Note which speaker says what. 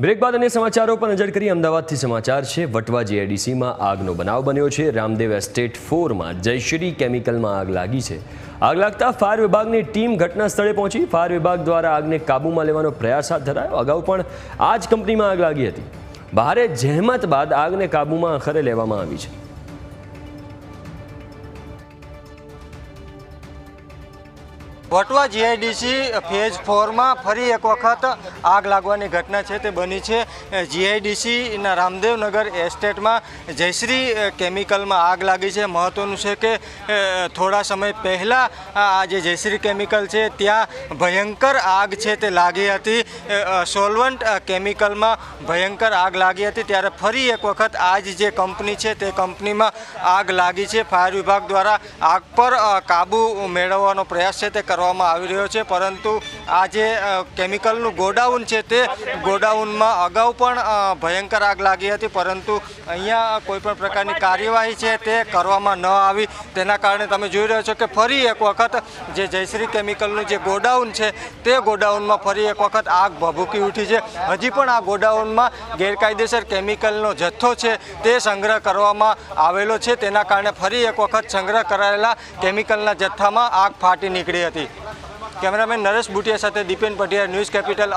Speaker 1: Break બાદ અન્ય સમાચારો પર નજર કરી અમદાવાદથી સમાચાર છે। વટવા જીઆઈડીસીમાં આગનો બનાવ બન્યો છે। રામદેવ એસ્ટેટ 4માં જયશ્રી કેમિકલમાં આગ લાગી છે। આગ લાગતા ફાયર વિભાગની ટીમ ઘટના સ્થળે પહોંચી। ફાયર વિભાગ દ્વારા આગને કાબૂમાં લેવાનો પ્રયાસ હાથ ધરાયો। અગાઉ પણ આ જ કંપનીમાં આગ લાગી હતી। ભારે જહેમત બાદ આગને કાબૂમાં આખરે લેવામાં આવી છે।
Speaker 2: વટવા જીઆઈડીસી ફેઝ 4માં ફરી એક વખત આગ લાગવાની ઘટના છે તે બની છે। જીઆઈડીસીના રામદેવનગર એસ્ટેટમાં જયશ્રી કેમિકલમાં આગ લાગી છે। મહત્વનું છે કે થોડા સમય પહેલાં આ જે જયશ્રી કેમિકલ છે ત્યાં ભયંકર આગ છે તે લાગી હતી। સોલવન્ટ કેમિકલમાં ભયંકર આગ લાગી હતી, ત્યારે ફરી એક વખત આ જે કંપની છે તે કંપનીમાં આગ લાગી છે। ફાયર વિભાગ દ્વારા આગ પર કાબૂ મેળવવાનો પ્રયાસ છે તે કરવામાં આવી રહ્યો છે, પરંતુ આ જે કેમિકલનું ગોડાઉન છે તે ગોડાઉનમાં અગાઉ પણ ભયંકર આગ લાગી હતી, પરંતુ અહીંયા કોઈપણ પ્રકારની કાર્યવાહી છે તે કરવામાં ન આવી। તેના કારણે તમે જોઈ રહ્યો છો કે ફરી એક વખત જે જયશ્રી કેમિકલનું જે ગોડાઉન છે તે ગોડાઉનમાં ફરી એક વખત આગ ભભૂકી ઉઠી છે। હજી પણ આ ગોડાઉનમાં ગેરકાયદેસર કેમિકલનો જથ્થો છે તે સંગ્રહ કરવામાં આવેલો છે, તેના કારણે ફરી એક વખત સંગ્રહ કરાયેલા કેમિકલના જથ્થામાં આગ ફાટી નીકળી હતી। કેમેરામેન નરેશ બુટિયા સાથે દીપેન પઢિયાર, ન્યૂઝ કેપિટલ।